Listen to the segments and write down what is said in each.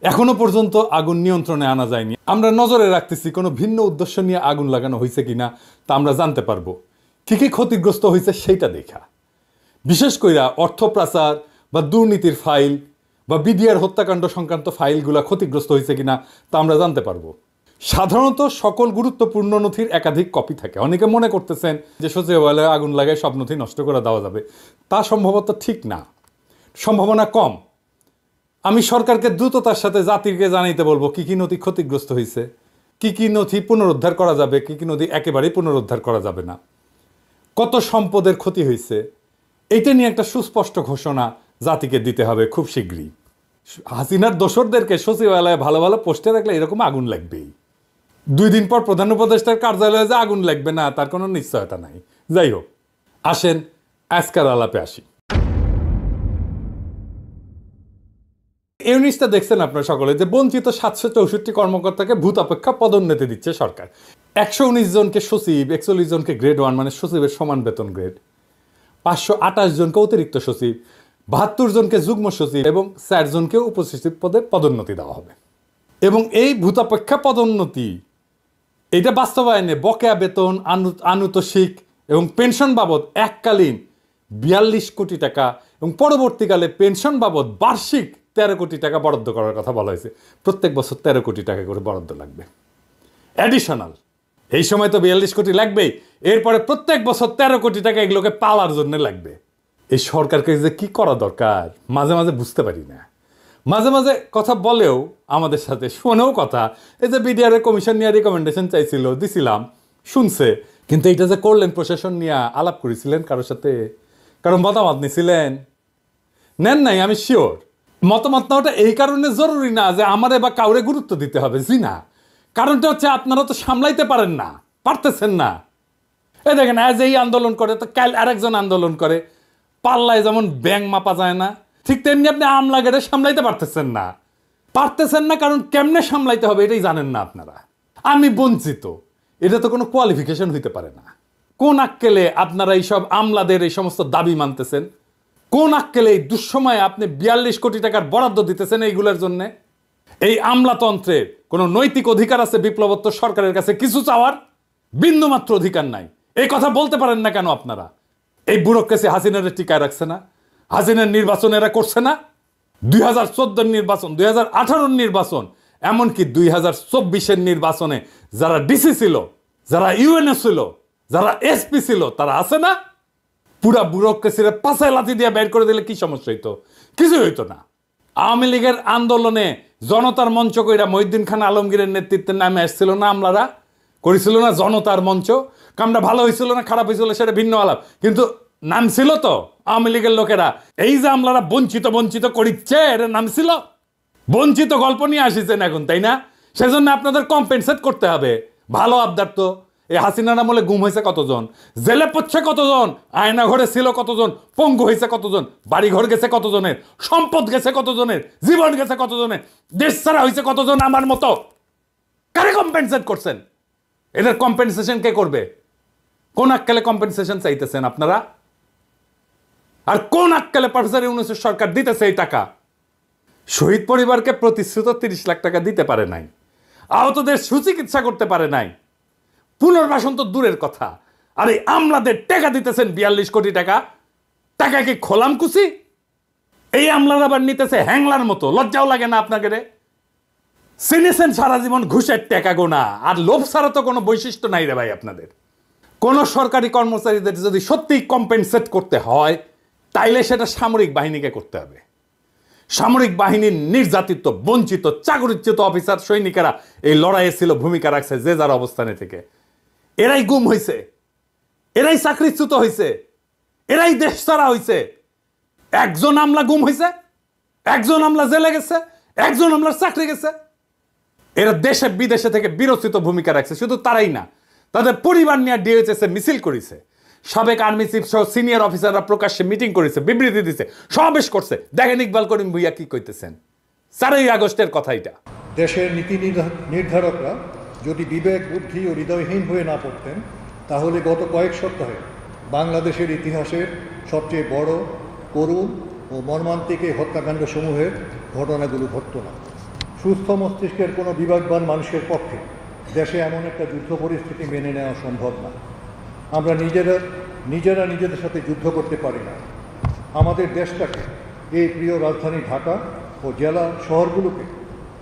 এখনো পর্যন্ত আগুন নিয়ন্ত্রণে আনা যায়নি। আমরা নজরে রাখতেছি কোনো ভিন্ন উদ্দেশ্য নিয়ে আগুন লাগানো হয়েছে কিনা তা আমরা জানতে পারবো। কি কি ক্ষতিগ্রস্ত হয়েছে সেইটা দেখা, বিশেষ কইরা অর্থ পাচার বা দুর্নীতির ফাইল বা বিডিআর হত্যাকাণ্ড সংক্রান্ত ফাইলগুলো ক্ষতিগ্রস্ত হয়েছে কিনা তা আমরা জানতে পারবো। সাধারণত সকল গুরুত্বপূর্ণ নথির একাধিক কপি থাকে। অনেকে মনে করতেছেন যে সচিবালয়ে আগুন লাগায় সব নথি নষ্ট করে দেওয়া যাবে, তা সম্ভবত ঠিক না, সম্ভাবনা কম। আমি সরকারকে দ্রুততার সাথে জাতিকে জানাইতে বলবো কি কি নথি ক্ষতিগ্রস্ত হয়েছে, কি কি নথি পুনরুদ্ধার করা যাবে, কি কি নথি একেবারেই পুনরুদ্ধার করা যাবে না, কত সম্পদের ক্ষতি হয়েছে, এইটা নিয়ে একটা সুস্পষ্ট ঘোষণা জাতিকে দিতে হবে খুব শীঘ্রই। হাসিনার দোসরদেরকে সচিবালয়ে ভালো ভালো পোস্টে রাখলে এরকম আগুন লাগবেই। 2 দিন পর প্রধান উপদেষ্টার কার্যালয়ে যে আগুন লাগবে না তার কোনো নিশ্চয়তা নাই। যাই হোক, আসেন আজকের আলাপে আসি। এই জিনিসটা দেখছেন আপনারা সকলে যে বঞ্চিত 764 কর্মকর্তাকে ভূত অপেক্ষা পদোন্নতি দিচ্ছে সরকার। 119 জনকে সচিব, 41 জনকে গ্রেড 1 মানে সচিবের সমান বেতন গ্রেড, 528 জনকে অতিরিক্ত সচিব, 72 জনকে যুগ্ম সচিব এবং 4 জনকে উপসচিব পদে পদোন্নতি দেওয়া হবে। এবং এই ভূতাপেক্ষা পদোন্নতি এটা বাস্তবায়নে বকেয়া বেতন, আনুতোষিক এবং পেনশন বাবদ এককালীন 42 কোটি টাকা এবং পরবর্তীকালে পেনশন বাবদ বার্ষিক 13 কোটি টাকা বরাদ্দ করার কথা বলা হয়েছে। প্রত্যেক বছর 13 কোটি টাকা করে বরাদ্দ লাগবে অ্যাডিশনাল। এই সময় তো 42 কোটি লাগবেই, এরপরে প্রত্যেক বছর 13 কোটি টাকা এগুলোকে পাওয়ার জন্য লাগবে। এই সরকারকে যে কি করা দরকার মাঝে মাঝে বুঝতে পারি না। মাঝে মাঝে কথা বলেও আমাদের সাথে, শোনেও কথা। এই যে বিডিআর কমিশন নিয়ে রিকমেন্ডেশন চাইছিল, দিছিলাম, শুনছে, কিন্তু এইটা যে করলেন প্রশাসন নিয়ে আলাপ করেছিলেন কারোর সাথে, কারণ মতামত নিছিলেন? নেন নাই, আমি শিওর। মতামত নেওয়াটা এই কারণে জরুরি না যে আমারে বা কাউরে গুরুত্ব দিতে হবে, জি না। কারণটা হচ্ছে আপনারা তো সামলাইতে পারেন না, পারতেছেন না। এই দেখেন আজ এই আন্দোলন করে তো কাল আরেকজন আন্দোলন করে, পাল্লায় যেমন ব্যাং মাপা যায় না, ঠিক তেমনি আপনি আমলাগেরে সামলাইতে পারতেছেন না। পারতেছেন না কারণ কেমনে সামলাইতে হবে এটাই জানেন না আপনারা। আমি বঞ্চিত, এটা তো কোনো কোয়ালিফিকেশন হইতে পারে না। কোন আক্কেলে আপনারা এইসব আমলাদের এই সমস্ত দাবি মানতেছেন? কোন আক্কেলে এই দুঃসময়ে আপনি 42 কোটি টাকার বরাদ্দ দিতেছেন এইগুলোর জন্য? এই আমলাতন্ত্রের কোনো নৈতিক অধিকার আছে বিপ্লবোত্তর সরকারের কাছে কিছু চাওয়ার? বিন্দুমাত্র অধিকার নাই। এই কথা বলতে পারেন না কেন আপনারা? এই ব্যুরোক্রেসি হাসিনারে টিকায় রাখছে না? হাসিনার নির্বাচন এরা করছে না? 2014 নির্বাচন, 2018 নির্বাচন, এমনকি 2024 নির্বাচনে যারা ডিসি ছিল, যারা ইউএনও ছিল, যারা এসপি ছিল, তারা আছে না? পুরা ব্যুরোক্রেসিরে পাছায় লাথি দিয়ে বের করে দিলে কি সমস্যা হইতো? কিছু হইতো না। আওয়ামী লীগের আন্দোলনে জনতার মঞ্চ কইরা মহিউদ্দিন খান আলমগীরের নেতৃত্বে নামে আসছিল না আমলারা, করেছিল না জনতার মঞ্চ। কামটা ভালো হয়েছিল না খারাপ হয়েছিল সেটা ভিন্ন আলাপ, কিন্তু নাম ছিল তো আওয়ামী লীগের লোকেরা। এই যে আমলারা বঞ্চিত বঞ্চিত করিচ্ছে, এর নাম ছিল বঞ্চিত। গল্প নিয়ে আসিছেন এখন, তাই না? সেজন্য আপনাদের কম্পেনসেট করতে হবে। ভালো আবদার তো। এই হাসিনার আমলে গুম হয়েছে কতজন, জেলে পড়ছে কতজন, আয়না ঘরে ছিল কতজন, পঙ্গু হয়েছে কতজন, বাড়ি ঘর গেছে কতজনের, সম্পদ গেছে কতজনের, জীবন গেছে কতজনের, দেশ ছাড়া হয়েছে কতজন আমার মতো। কারে কম্পেনসেট করছেন? এদের কম্পেনসেশন কে করবে? কোন আক্কেলে কম্পেনসেশন চাইতেছেন আপনারা? আর কোন আক্কেলে প্রফেসর ইউনূসের সরকার দিতেছে এই টাকা? শহীদ পরিবারকে প্রতিশ্রুত 30 লাখ টাকা দিতে পারে নাই, আহতদের সুচিকিৎসা করতে পারে নাই, পুনর্বাসন তো দূরের কথা। আর এই আমলাদের টাকা দিতেছেন 42 কোটি টাকা। টাকা কি খোলাম কুচি? এই আমলারা আবার নিতেছে হ্যাংলার মতো। লজ্জাও লাগে না আপনাকে? রে চিনেছেন সারা জীবন ঘুষের টাকা গোনা, আর লোভ ছাড়া তো কোনো বৈশিষ্ট্য নাই রে ভাই আপনাদের। কোন সরকারি কর্মচারীদের যদি সত্যিই কম্পেনসেট করতে হয় তাইলে সেটা সামরিক বাহিনীকে করতে হবে। সামরিক বাহিনীর নির্যাতিত, বঞ্চিত, চাকরিচ্যুত অফিসার সৈনিকেরা এই লড়াইয়ে ছিল, ভূমিকা রাখছে যে যার অবস্থানে থেকে। এরাই গুম হয়েছে, এরাই চাকরিচ্যুত হয়েছে, এরাই দেশ ছাড়া হয়েছে। একজন আমলা গুম হয়েছে, একজন আমলা জেলে গেছে, একজন আমলার চাকরি গেছে। এরা দেশে বিদেশে থেকে বিরচিত ভূমিকা রাখছে। শুধু তারাই না, তাদের পরিবার নিয়ে ডিএইচএসে মিছিল করেছে, সাবেক আর্মি চিফ সহ সিনিয়র অফিসাররা প্রকাশ্যে মিটিং করেছে, বিবৃতি দিছে, সমাবেশ করছে। দেখেন ইকবাল করিম ভুইয়া কি কইতেছেন 4ই আগস্টের কথা। এটা দেশের নীতি নির্ধারকরা যদি বিবেক, বুদ্ধি ও হৃদয়হীন হয়ে না পড়তেন তাহলে গত কয়েক সপ্তাহে বাংলাদেশের ইতিহাসের সবচেয়ে বড়, করুণ ও মর্মান্তিক এই হত্যাকাণ্ড সমূহের ঘটনাগুলো ঘটত না। সুস্থ মস্তিষ্কের কোনো বিবেকবান মানুষের পক্ষে দেশে এমন একটা যুদ্ধ পরিস্থিতি মেনে নেওয়া সম্ভব না। আমরা নিজেরা নিজেদের সাথে যুদ্ধ করতে পারি না। আমাদের দেশটাকে, এই প্রিয় রাজধানী ঢাকা ও জেলা শহরগুলোকে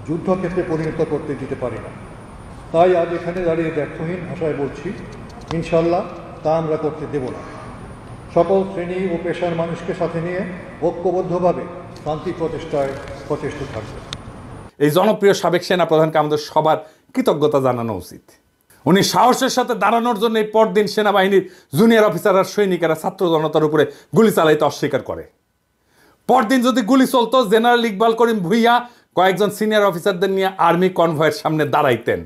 যুদ্ধক্ষেত্রে পরিণত করতে দিতে পারি না। তাই আজ এখানে দাঁড়িয়ে ব্যর্থহীন ভাষায় বলছি, ইনশাল্লাহ তা আমরা করতে দেব না। সকল শ্রেণী ও পেশার মানুষকে সাথে নিয়ে ঐক্যবদ্ধভাবে শান্তি প্রতিষ্ঠায় সচেষ্ট থাকবে। এই জনপ্রিয় সাবেক সেনা প্রধানকে আমাদের সবার কৃতজ্ঞতা জানানো উচিত। উনি সাহসের সাথে দাঁড়ানোর জন্য এই পরদিন সেনাবাহিনীর জুনিয়র অফিসার আর সৈনিকেরা ছাত্র জনতার উপরে গুলি চালাইতে অস্বীকার করে। পরদিন যদি গুলি চলতো, জেনারেল ইকবাল করিম ভুইয়া কয়েকজন সিনিয়র অফিসারদের নিয়ে আর্মি কনভয়ের সামনে দাঁড়াইতেন।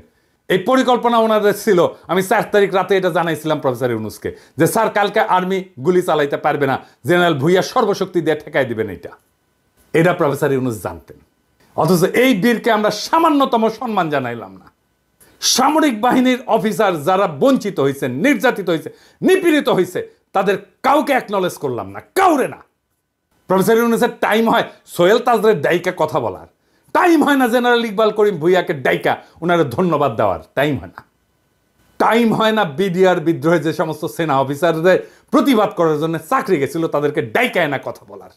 এই পরিকল্পনা ওনাদের ছিল। আমি 4 তারিখ রাতে এটা জানাইছিলাম প্রফেসর ইউনূসকে যে স্যার, কালকে আর্মি গুলি চালাইতে পারবে না, জেনারেল ভুইয়া সর্বশক্তি দিয়ে ঠেকাই দিবেন। এটা প্রফেসর ইউনূস জানতেন। অথচ এই বীরকে আমরা সামান্যতম সম্মান জানাইলাম না। সামরিক বাহিনীর অফিসার যারা বঞ্চিত হয়েছে, নির্যাতিত হয়েছে, নিপীড়িত হয়েছে, তাদের কাউকে অ্যাকনলেজ করলাম না, কাউরে না। প্রফেসর ইউনূসের টাইম হয় সোহেল তাজরের ডাইকা কথা বলার, টাইম হয় না জেনারেল ইকবাল করিম ভুইয়াকে ডাইকা ওনারা ধন্যবাদ দেওয়ার, টাইম হয় না। টাইম হয় না বিডিআর বিদ্রোহে যে সমস্ত সেনা অফিসারদের প্রতিবাদ করার জন্য চাকরি গেছিল তাদেরকে ডাইকায় না কথা বলার।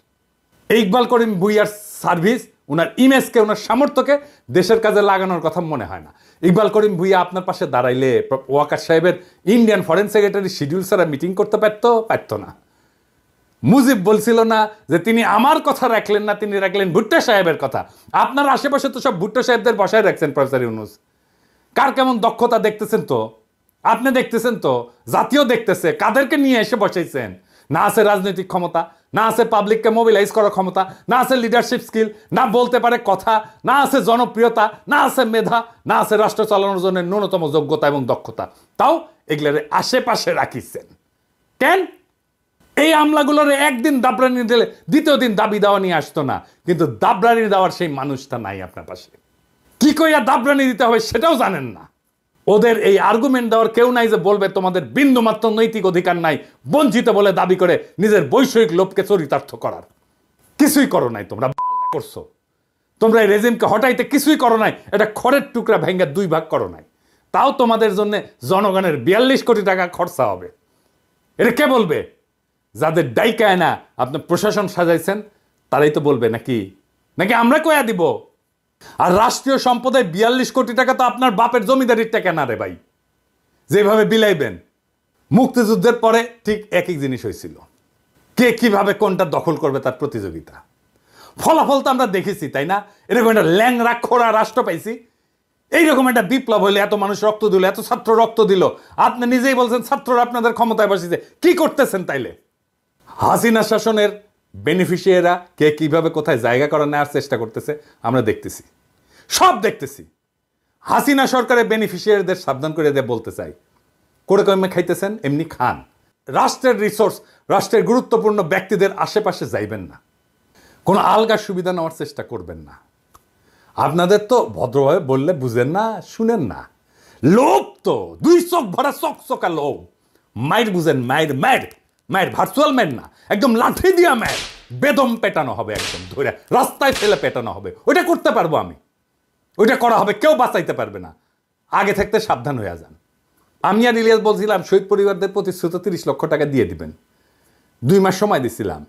ইকবাল করিম ভুইয়ার সার্ভিস, ওনার ইমেজকে, ওনার সামর্থ্যকে দেশের কাজে লাগানোর কথা মনে হয় না। ইকবাল করিম ভুইয়া আপনার পাশে দাঁড়াইলে ওয়াকার সাহেবের ইন্ডিয়ান ফরেন সেক্রেটারি শিডিউল ছাড়া মিটিং করতে পারতো না। মুজিব বলছিল না যে তিনি আমার কথা রাখলেন না, তিনি রাখলেন ভুট্টো সাহেবের কথা। আপনার আশেপাশে তো সব ভুট্টো সাহেবদের বসায় রাখছেন প্রফেসর ইউনূস। কার কেমন দক্ষতা দেখতেছেন তো, আপনি দেখতেছেন তো, জাতীয় দেখতেছে। কাদেরকে নিয়ে এসে বসাইছেন? না আছে রাজনৈতিক ক্ষমতা, না আছে পাবলিককে মোবিলাইজ করার ক্ষমতা, না আছে লিডারশিপ স্কিল, না বলতে পারে কথা, না আছে জনপ্রিয়তা, না আছে মেধা, না আছে রাষ্ট্র চালানোর জন্য ন্যূনতম যোগ্যতা এবং দক্ষতা। তাও এগুলোর আশেপাশে রাখিছেন কেন? এই আমলাগুলোর একদিন দাবরানি দিলে দ্বিতীয় দিন দাবি দেওয়া নিয়ে আসতো না। কিন্তু দাবরানি দেওয়ার সেই মানুষটা নাই আপনার পাশে। কি কইয়া দাবরানি দিতে হবে সেটাও জানেন না। ওদের এই আর্গুমেন্ট দেওয়ার কেউ নাই যে বলবে তোমাদের বিন্দুমাত্র নৈতিক অধিকার নাই, বঞ্চিত বলে দাবি করে নিজের বৈষয়িক লোভকে চরিতার্থ করার। কিছুই করো নাই তোমরা, করছো তোমরা এই রেজিমকে হটাইতে কিছুই করো নাই। এটা খড়ের টুকরা ভেঙে 2 ভাগ করো নাই। তাও তোমাদের জন্য জনগণের 42 কোটি টাকা খরচা হবে। এটা কে বলবে? যাদের ডাইকায় না আপনার প্রশাসন সাজাইছেন তারাই তো বলবে, নাকি নাকি আমরা কয়া দিব? আর রাষ্ট্রীয় সম্পদে 42 কোটি টাকা তো আপনার বাপের জমিদারির টাকা না রে ভাই, যেভাবে বিলাইবেন। মুক্তিযুদ্ধের পরে ঠিক একই জিনিস হয়েছিল, কে কিভাবে কোনটা দখল করবে তার প্রতিযোগিতা। ফলাফল তো আমরা দেখেছি, তাই না? এরকম একটা ল্যাংরা খোড়া রাষ্ট্র পাইছি। এইরকম একটা বিপ্লব হইলে এত মানুষ রক্ত দিল, এত ছাত্র রক্ত দিল। আপনি নিজেই বলছেন ছাত্ররা আপনাদের ক্ষমতায় বসেছে, কি করতেছেন তাইলে? হাসিনা শাসনের বেনিফিশিয়ারিরা কে কিভাবে কোথায় জায়গা করে নেওয়ার চেষ্টা করতেছে আমরা দেখতেছি, সব দেখতেছি। হাসিনা সরকারের বেনিফিশিয়ারিদের সাবধান করে দিয়ে বলতে চাই, করে কমে খাইতেছেন এমনি খান। রাষ্ট্রের রিসোর্স, রাষ্ট্রের গুরুত্বপূর্ণ ব্যক্তিদের আশেপাশে যাইবেন না, কোনো আলগা সুবিধা নেওয়ার চেষ্টা করবেন না। আপনাদের তো ভদ্রভাবে বললে বুঝেন না, শুনেন না। লোভ তো 2 চোখ ভরা চকচকা লোভ। মায়ের বুঝেন, মায়ের মায়ের মায়ের ভার্চুয়াল ম্যান না, একদম লাঠি দিয়া মায়ের বেদম পেটানো হবে, একদম ধরে রাস্তায় ফেলে পেটানো হবে। ওইটা করতে পারবো আমি, ওইটা করা হবে, কেউ বাঁচাইতে পারবে না। আগে থাকতে সাবধান হয়ে যান। আমি আর ইলিয়াস বলছিলাম শহীদ পরিবারদের প্রতিশ্রুত 30 লক্ষ টাকা দিয়ে দিবেন, 2 মাস সময় দিছিলাম।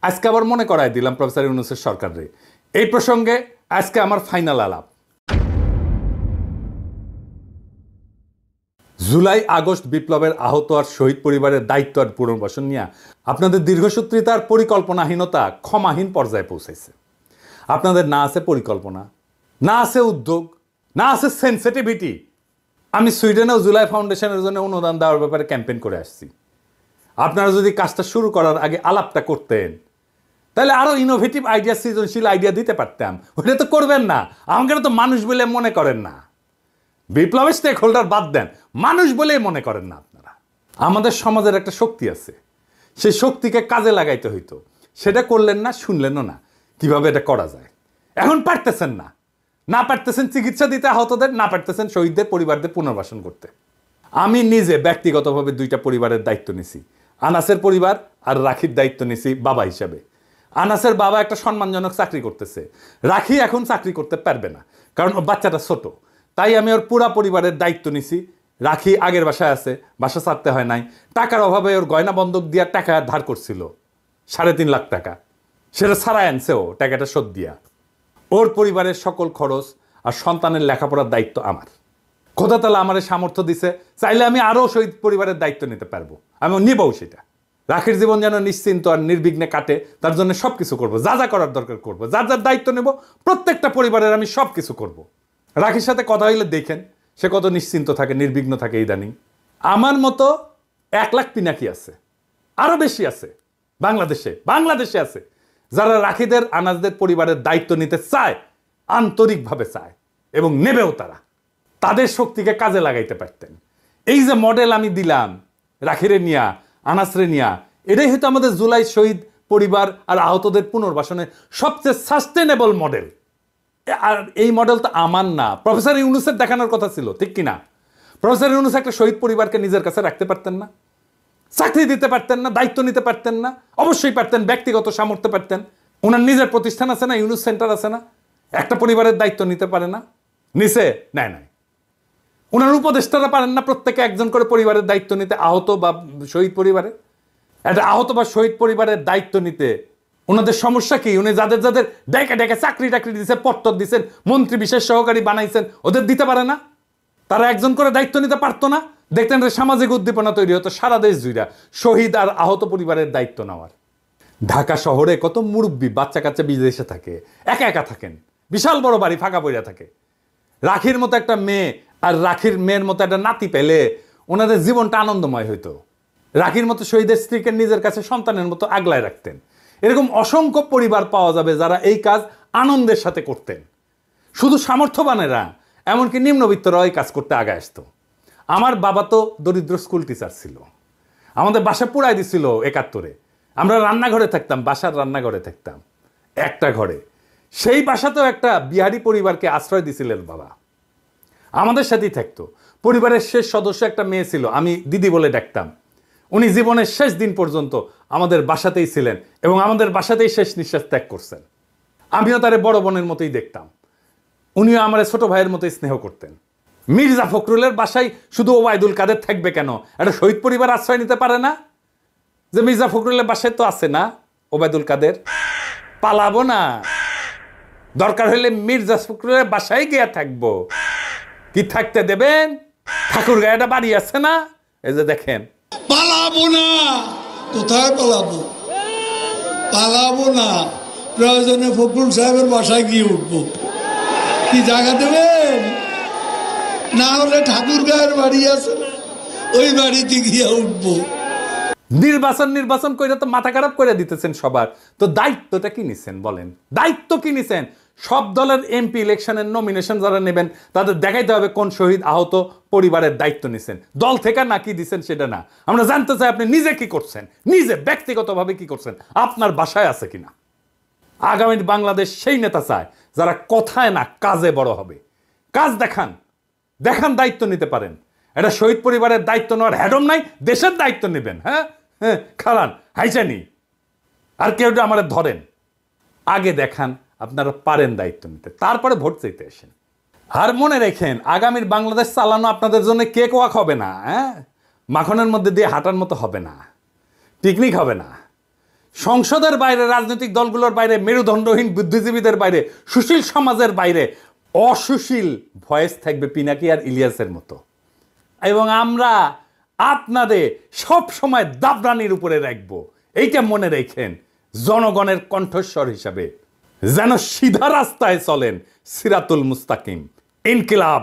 আজকে আবার মনে করাই দিলাম প্রফেসর ইউনূসের সরকারে। এই প্রসঙ্গে আজকে আমার ফাইনাল আলাপ। জুলাই আগস্ট বিপ্লবের আহত আর শহীদ পরিবারের দায়িত্ব আর পুনর্বাসন নিয়ে আপনাদের দীর্ঘসূত্রিতার পরিকল্পনাহীনতা ক্ষমাহীন পর্যায়ে পৌঁছেছে। আপনাদের না আছে পরিকল্পনা, না আছে উদ্যোগ, না আছে সেন্সিটিভিটি। আমি সুইডেনেও জুলাই ফাউন্ডেশনের জন্য অনুদান দেওয়ার ব্যাপারে ক্যাম্পেইন করে আসছি। আপনারা যদি কাজটা শুরু করার আগে আলাপটা করতেন তাহলে আরো ইনোভেটিভ আইডিয়া, সৃজনশীল আইডিয়া দিতে পারতাম। ওটা তো করবেন না। আমাকে তো মানুষ বলে মনে করেন না। বিপ্লবের স্টেক হোল্ডার বাদ দেন, মানুষ বলেই মনে করেন না আপনারা। আমাদের সমাজের একটা শক্তি আছে, সেই শক্তিকে কাজে লাগাইতে হইতো। সেটা করলেন না, শুনলেনও না কিভাবে এটা করা যায়। এখন পারতেছেন না, না পারতেছেন চিকিৎসা দিতে আহতদের, না পারতেছেন শহীদদের পরিবারদের পুনর্বাসন করতে। আমি নিজে ব্যক্তিগতভাবে 2টা পরিবারের দায়িত্ব নিছি, আনাসের পরিবার আর রাখির দায়িত্ব নিছি বাবা হিসাবে। আনাসের বাবা একটা সম্মানজনক চাকরি করতেছে, রাখি এখন চাকরি করতে পারবে না, কারণ ওর বাচ্চাটা ছোট। তাই আমি ওর পুরা পরিবারের দায়িত্ব নিছি। রাখি আগের বাসায় আছে, বাসা ছাড়তে হয় নাই। টাকার অভাবে ওর গয়না বন্ধক দিয়া টাকা ধার করছিল 3.5 লাখ টাকা, সেটা ছাড়াই আনছে ও টাকাটা শোধ দিয়া। ওর পরিবারের সকল খরচ আর সন্তানের লেখাপড়ার দায়িত্ব আমার। খোদা তাআলা আমার সামর্থ্য দিছে, চাইলে আমি আরও শহীদ পরিবারের দায়িত্ব নিতে পারবো, আমি নিবও সেটা। রাখির জীবন যেন নিশ্চিন্ত আর নির্বিঘ্নে কাটে, তার জন্য সব কিছু করবো, যা যা করার দরকার করবো, যার যার দায়িত্ব নেব, প্রত্যেকটা পরিবারের আমি সব কিছু করবো। রাখির সাথে কথা হইলে দেখেন সে কত নিশ্চিন্ত থাকে, নির্বিঘ্ন থাকে। ইদানিং আমার মতো 1 লাখ পিনাকি আছে, আরো বেশি আছে বাংলাদেশে আছে, যারা রাখিদের আনাজদের পরিবারের দায়িত্ব নিতে চায়, আন্তরিকভাবে চায় এবং নেবেও। তাদের শক্তিকে কাজে লাগাইতে পারতেন। এই যে মডেল আমি দিলাম রাখিরে নিয়া, আনাসরে নিয়া, এটাই হয়তো আমাদের জুলাই শহীদ পরিবার আর আহতদের পুনর্বাসনের সবচেয়ে সাস্টেনেবল মডেল। আর এই মডেল তো আমার না, প্রফেসর ইউনূসের দেখানোর কথা ছিল, ঠিক কিনা? প্রফেসর ইউনূস একটা শহীদ পরিবারকে নিজের কাছে রাখতে পারতেন না? চাকরি দিতে পারতেন না? দায়িত্ব নিতে পারতেন না? অবশ্যই পারতেন, ব্যক্তিগত সামর্থ্য পারতেন। ওনার নিজের প্রতিষ্ঠান আছে না, ইউনূস সেন্টার আছে না? একটা পরিবারের দায়িত্ব নিতে পারে না? নিছে? নাই। ওনার উপদেষ্টারা পারেন না প্রত্যেকে একজন করে পরিবারের দায়িত্ব নিতে, আহত বা শহীদ পরিবারের? একটা আহত বা শহীদ পরিবারের দায়িত্ব নিতে ওনাদের সমস্যা কি? উনি যাদের যাদের ডেকে চাকরি দিয়েছে, পত্তর দিয়েছেন, মন্ত্রী বিশেষ সহকারী বানাইছেন, ওদের দিতে পারে না? তারা একজন করে দায়িত্ব নিতে পারতো না? দেখতেন সামাজিক উদ্দীপনা তৈরি হতো সারা দেশ জুড়ে শহীদ আর আহত পরিবারের দায়িত্ব নেওয়ার। ঢাকা শহরে কত মুরব্বী বাচ্চা কাচ্চা বিদেশে থাকে, একা থাকেন, বিশাল বড় বাড়ি ফাঁকা পড়ে থাকে। রাখির মতো একটা মেয়ে আর রাখির মেয়ের মতো একটা নাতি পেলে ওনাদের জীবনটা আনন্দময় হইতো। রাখির মতো শহীদের স্ত্রীকে নিজের কাছে সন্তানের মতো আগলায় রাখতেন। এরকম অসংখ্য পরিবার পাওয়া যাবে যারা এই কাজ আনন্দের সাথে করতেন। শুধু সামর্থ্যবানেরা, এমনকি নিম্নবিত্তরাও এই কাজ করতে আগে আসতো। আমার বাবা তো দরিদ্র স্কুল টিচার ছিল, আমাদের বাসা পুরাই দিছিল 71-এ। আমরা রান্নাঘরে থাকতাম, বাসার রান্নাঘরে থাকতাম একটা ঘরে। সেই বাসাতেও একটা বিহারি পরিবারকে আশ্রয় দিছিলেন বাবা, আমাদের সাথেই থাকতো। পরিবারের শেষ সদস্য একটা মেয়ে ছিল, আমি দিদি বলে ডাকতাম। উনি জীবনের শেষ দিন পর্যন্ত আমাদের বাসাতেই ছিলেন এবং আমাদের বাসাতেই শেষ নিঃশ্বাস ত্যাগ করছেন। আমিও তারে বড় বোনের মতোই দেখতাম, উনিও আমার ছোট ভাইয়ের মতোই স্নেহ করতেন। মির্জা ফখরুলের বাসায় শুধু ওবায়দুল কাদের থাকবে কেন? একটা শহীদ পরিবার আশ্রয় নিতে পারে না? যে মির্জা ফখরুলের বাসায় তো আছে না ওবায়দুল কাদের, পালাবো না? দরকার হলে মির্জা ফখরুলের বাসায় গিয়া থাকবো। কি থাকতে দেবেন? ঠাকুর গায়েটা বাড়ি আছে না, এই যে দেখেন। পালাবো না, কোথায় পালাবো না, প্রয়োজনে ফখরুল সাহেবের বাসায় গিয়ে উঠবো। কি জায়গা দেবেন? না হলে ঠাকুর গায়ের বাড়ি আছে না, ওই বাড়িতে গিয়ে উঠবো। নির্বাচন করে তো মাথা খারাপ করে দিতেছেন সবার। তো দায়িত্বটা কি নিছেন বলেন? দায়িত্ব কি নিছেন? সব দলের এমপি ইলেকশনের নমিনেশন যারা নেবেন তাদের দেখাইতে হবে কোন শহীদ আহত পরিবারের দায়িত্ব নিছেন। দল থেকে না কি দিচ্ছেন সেটা না, আমরা জানতে চাই আপনি নিজে কি করছেন, নিজে ব্যক্তিগতভাবে কি করছেন, আপনার বাসায় আছে কিনা। আগামী বাংলাদেশ সেই নেতা চায় যারা কথায় না কাজে বড় হবে। কাজ দেখান, দায়িত্ব নিতে পারেন। এটা শহীদ পরিবারের দায়িত্ব নেওয়ার হ্যাডম নাই, দেশের দায়িত্ব নেবেন। হ্যাঁ, খারান হাইচানি আর কেউ আমাদের ধরেন, আগে দেখান আপনারা পারেন দায়িত্ব নিতে, তারপরে ভোট চাইতে আসেন। আর মনে রেখেন, আগামীর বাংলাদেশ চালানো আপনাদের জন্য কেক ওয়াক হবে না, মাখনের মধ্যে দিয়ে হাঁটার মতো হবে না, পিকনিক হবে না। সংসদের বাইরে, রাজনৈতিক দলগুলোর বাইরে, মেরুদণ্ডহীন বুদ্ধিজীবীদের বাইরে, সুশীল সমাজের বাইরে অসুশীল ভয়েস থাকবে পিনাকি আর ইলিয়াসের মতো। এবং আমরা আপনাদের সব সময় দাবরানির উপরে রাখবো। এইটা মনে রেখেন, জনগণের কণ্ঠস্বর হিসাবে যেন সিধা রাস্তায় চলেন, সিরাতুল মুস্তাকিম। ইনকিলাব